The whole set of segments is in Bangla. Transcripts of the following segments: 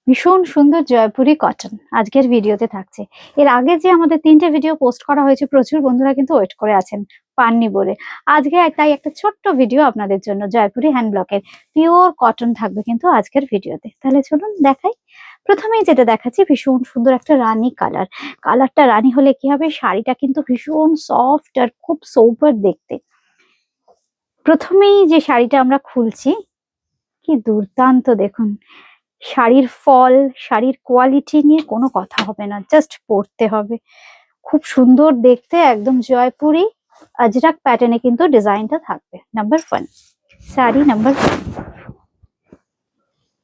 ভীষণ সুন্দর জয়পুরি কটন আজকের ভিডিওতে থাকছে। এর আগে যে আমাদের 3টে ভিডিও পোস্ট করা হয়েছে, প্রচুর বন্ধুরা কিন্তু ওয়েট করে আছেন, পাননি বলে। আজকে তাই একটা ছোট্ট ভিডিও আপনাদের জন্য জয়পুরি হ্যান্ড ব্লকের পিওর কটন থাকবে কিন্তু আজকের ভিডিওতে। তাহলে চলুন দেখাই। প্রথমেই যেটা দেখাচ্ছি, ভীষণ সুন্দর একটা রানী কালার। কালারটা রানী হলে কি হবে, শাড়িটা কিন্তু ভীষণ সফট আর খুব সোবার দেখতে। প্রথমেই যে শাড়িটা আমরা খুলছি, কি দুর্দান্ত দেখুন। শাড়ির ফল, শাড়ির কোয়ালিটি নিয়ে কোনো কথা হবে না, জাস্ট পরতে হবে। খুব সুন্দর দেখতে, একদম জয়পুরি আজরাক প্যাটার্নে কিন্তু ডিজাইনটা থাকবে। Number 1 sari number 1।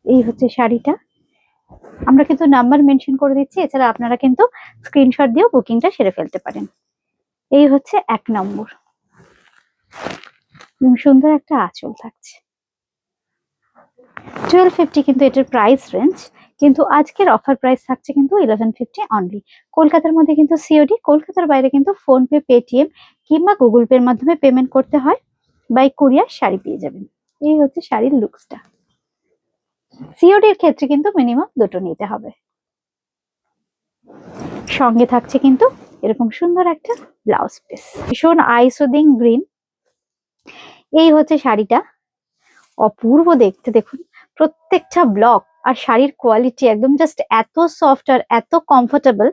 এই হচ্ছে শাড়িটা। আমরা কিন্তু নাম্বার মেনশন করে দিচ্ছি, এছাড়া আপনারা কিন্তু স্ক্রিনশট দিয়েও বুকিংটা সেরে ফেলতে পারেন। এই হচ্ছে 1 নম্বর। সুন্দর একটা আঁচল থাকছে। 1250 কিন্তু এটার প্রাইস রেঞ্জ, কিন্তু আজকের অফার প্রাইস থাকছে কিন্তু 1150 অনলি। কলকাতার মধ্যে কিন্তু সিওডি, কলকাতার বাইরে কিন্তু ফোনপে, পেটিএম কিংবা গুগল পের মাধ্যমে পেমেন্ট করতে হয়। বাই কুরিয়ার শাড়ি পেয়ে যাবেন। এই হচ্ছে শাড়ির লুকসটা। সিওডির ক্ষেত্রে কিন্তু মিনিমাম 2টো নিতে হবে। সঙ্গে থাকছে কিন্তু এরকম সুন্দর একটা ব্লাউজ পিস, ভীষণ আইসোদিং গ্রিন। এই হচ্ছে শাড়িটা, অপূর্ব দেখতে। দেখুন প্রত্যেকটা ব্লক আর শাড়ির কোয়ালিটি একদম জাস্ট এত সফট আর এত কমফোর্টেবল।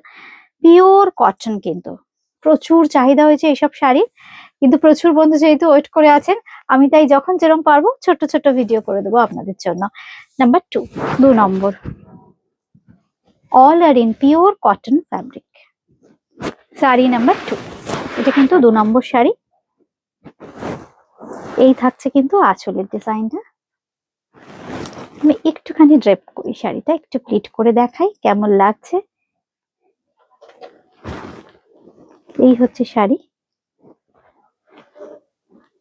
পিওর কটন কিন্তু প্রচুর চাহিদা হয়েছে এইসব শাড়ির, কিন্তু প্রচুর বন্ধু যেহেতু ওয়েট করে আছেন, আমি তাই যখন যেরকম পারবো ছোট্ট ছোট্ট ভিডিও করে দেবো আপনাদের জন্য। Number 2 number, all are in pure cotton fabric. Sari number 2, এটা কিন্তু 2 নম্বর শাড়ি। এই থাকছে কিন্তু আঁচলের ডিজাইনটা। আমি একটুখানি ড্রেপ করি শাড়িটা, একটু প্লিট করে দেখাই কেমন লাগছে। এই হচ্ছে শাড়ি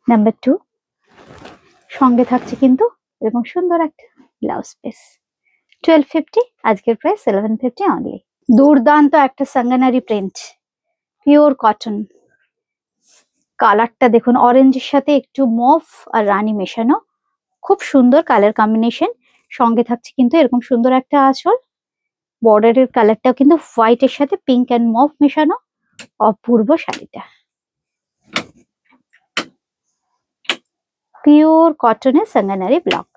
নাম্বার 2। সঙ্গে থাকছে কিন্তু এরকম সুন্দর একটা ব্লাউজ পিস। 1250, আজকের প্রাইস 1150 অনলি। দুর্দান্ত একটা সাঙ্গানারি প্রিন্ট, পিওর কটন। কালারটা দেখুন, অরেঞ্জের সাথে একটু মফ আর রানী মেশানো, খুব সুন্দর কালার কম্বিনেশন। সঙ্গে থাকছে কিন্তু এরকম সুন্দর একটা আঁচল। বর্ডারের কালারটাও কিন্তু হোয়াইটের সাথে পিঙ্ক অ্যান্ড মফ মেশানো, অপূর্ব শাড়িটা। পিওর কটনের সাঙ্গানারি ব্লক।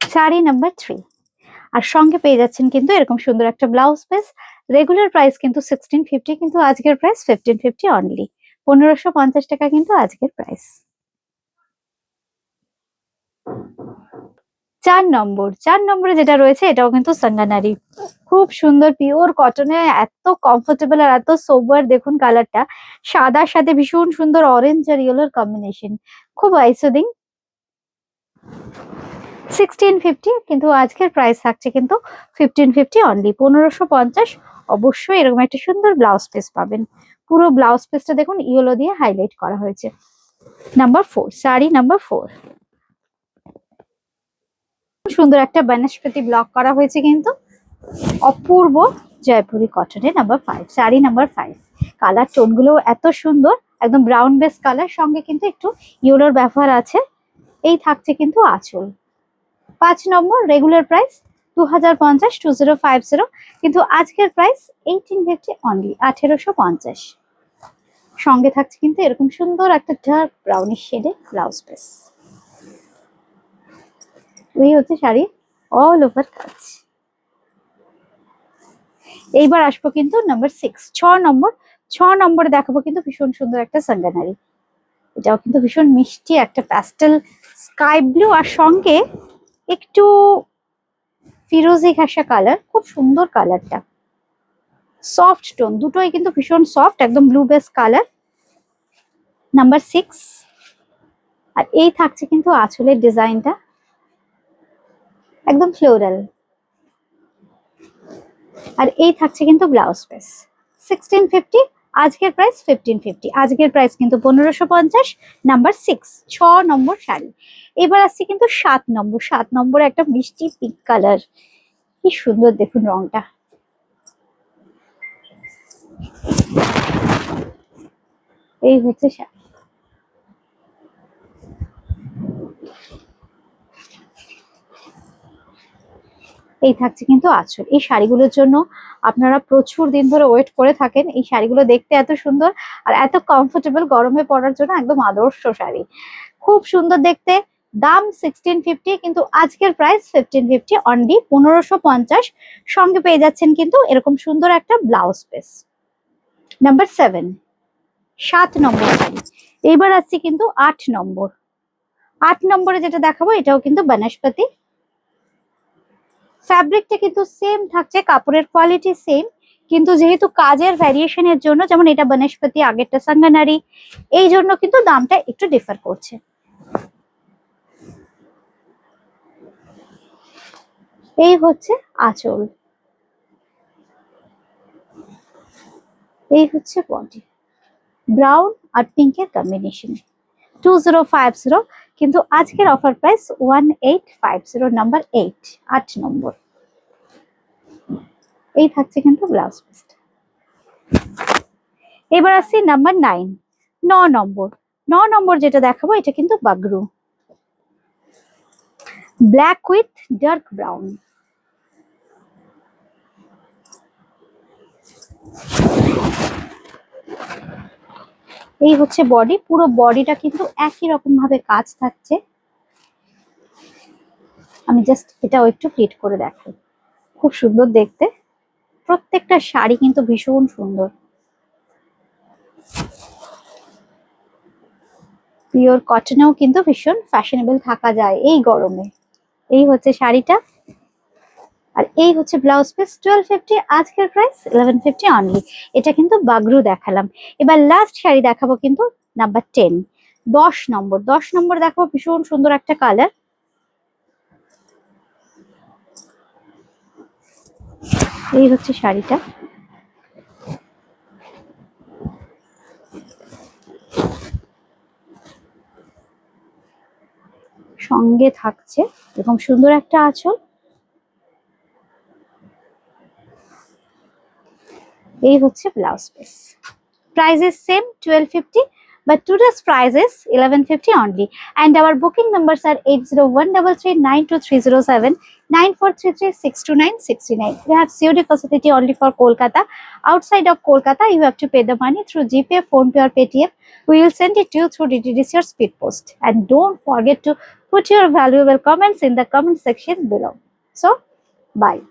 শাড়ি নাম্বার 3, আর সঙ্গে পেয়ে যাচ্ছেন কিন্তু এরকম সুন্দর একটা ব্লাউজ পিস। রেগুলার প্রাইস কিন্তু 1650, কিন্তু আজকের প্রাইস 1550 অনলি। 1550 টাকা কিন্তু আজকের প্রাইস। 4 নম্বরে যেটা রয়েছে, এটাও কিন্তু সাঙ্গানারি, খুব সুন্দর পিওর কটনে, এত কমফোর্টেবল আর এত সোবার। দেখুন কালারটা সাদার সাথে ভীষণ সুন্দর অরেঞ্জ আর ইয়েলোর কম্বিনেশন, খুব আইসোদিং। 1650, কিন্তু আজকের প্রাইস থাকছে কিন্তু 1550 অনলি। 1550। অবশ্যই এরকম একটা সুন্দর ব্লাউজ পিস পাবেন। পুরো ব্লাউজ পিসটা দেখুন ইয়েলো দিয়ে হাইলাইট করা হয়েছে। Number 4, sari number 4। সুন্দর একটা বনস্পতি ব্লক করা হয়েছে কিন্তু, অপূর্ব জয়পুরি কটনের number 5, sari number 5। Colour tone গুলো এত সুন্দর, একদম ব্রাউন বেস কালার, সঙ্গে কিন্তু একটু ইয়েলোর ব্যবহার আছে। এই থাকছে কিন্তু আঁচল। 5 নম্বর, রেগুলার প্রাইস 2050, 2050, কিন্তু আজকের প্রাইস 1850 অনলি, 1850। সঙ্গে থাকছে কিন্তু এরকম সুন্দর একটা ডার্ক ব্রাউনিশ শেডে ব্লাউজ পিস। এই হচ্ছে শাড়ি অল ওভার কাজ। এইবার আসবো কিন্তু নাম্বার 6, 6 নম্বর। 6 নম্বরে দেখাবো কিন্তু ভীষণ সুন্দর একটা সাঙ্গানারি। এটাও কিন্তু ভীষণ মিষ্টি একটা প্যাস্টেল স্কাই ব্লু, আর সঙ্গে একটু ফিরোজি ঘাসা কালার, খুব সুন্দর কালারটা। সফট টোন, দুটোই কিন্তু ভীষণ সফট, একদম ব্লু বেস কালার। নাম্বার 6। আর এই থাকছে কিন্তু আঁচলের ডিজাইনটা, একদম ফ্লোরাল। আর এই থাকছে কিন্তু ব্লাউজ পিস। 1650, আজকের প্রাইস 1550। আজকের প্রাইস কিন্তু 1550। নাম্বার 6, 6 নম্বর শাড়ি। এবার আসছে কিন্তু 7 নম্বর। 7 নম্বরে একটা মিষ্টি পিঙ্ক কালার, কি সুন্দর দেখুন রংটা। এই হচ্ছে শাড়ি। এই থাকছে কিন্তু আঁচল। এই শাড়িগুলোর জন্য আপনারা প্রচুর দিন ধরে ওয়েট করে থাকেন। এই শাড়িগুলো দেখতে এত সুন্দর আর এত কমফোর্টেবল, গরমে পরার জন্য একদম আদর্শ শাড়ি, খুব সুন্দর দেখতে। দাম 1650, কিন্তু আজকের প্রাইস 1550 অনলি, 1550। সঙ্গে পেয়ে যাচ্ছেন কিন্তু এরকম সুন্দর একটা ব্লাউজ পিস। নাম্বার 7, 7 নম্বর শাড়ি। এইবার আসছি কিন্তু 8 নম্বর। 8 নম্বরে যেটা দেখাবো এটাও কিন্তু বনস্পতি। ফ্যাব্রিকটা কিন্তু সেম থাকছে, কাপড়ের কোয়ালিটি সেম, কিন্তু যেহেতু কাজের ভ্যারিয়েশনের জন্য, যেমন এটা বনস্পতি, আগেরটা সাঙ্গানারি, এই জন্য কিন্তু দামটা একটু ডিফার করছে। এই হচ্ছে আঁচল, এই হচ্ছে বডি, ব্রাউন আর পিঙ্কের কম্বিনেশন। 2050, কিন্তু আজকের অফার প্রাইস 1850। নাম্বার 8, 8 নম্বর। এই থাকছে কিন্তু ব্লাউজ পিস। এবার আসছি নাম্বার 9, 9 নম্বর। 9 নম্বর যেটা দেখাবো এটা কিন্তু Bagru, black with dark brown. এই হচ্ছে বডি, পুরো বডিটা কিন্তু একই রকম ভাবে কাজ থাকছে। আমি জাস্ট এটাও একটু প্লিট করে দেখাই, খুব সুন্দর দেখতে। প্রত্যেকটা শাড়ি কিন্তু ভীষণ সুন্দর, পিওর কটনেও কিন্তু ভীষণ ফ্যাশনেবল থাকা যায় এই গরমে। এই হচ্ছে শাড়িটা, আর এই হচ্ছে ব্লাউজ পিস। 1250, আজকের প্রাইস 1150 অনলি। এটা কিন্তু বাগরু দেখালাম। এবার লাস্ট শাড়ি দেখাবো কিন্তু নাম্বার 10, 10 নম্বর। 10 নম্বর দেখাবো ভীষণ সুন্দর একটা কালার। এই হচ্ছে শাড়িটা, সঙ্গে থাকছে এরকম সুন্দর একটা আঁচল। এই হচ্ছে blouse piece. Price is same 1250, but today's price is 1150 only. And our booking numbers are 8013392307, 9433629629. We have COD facility only for Kolkata. Outside of Kolkata, you have to pay the money through GPay, PhonePe or Paytm. We will send it to you through DTDC or Speed Post. And don't forget to put your valuable comments in the comment section below. So, bye.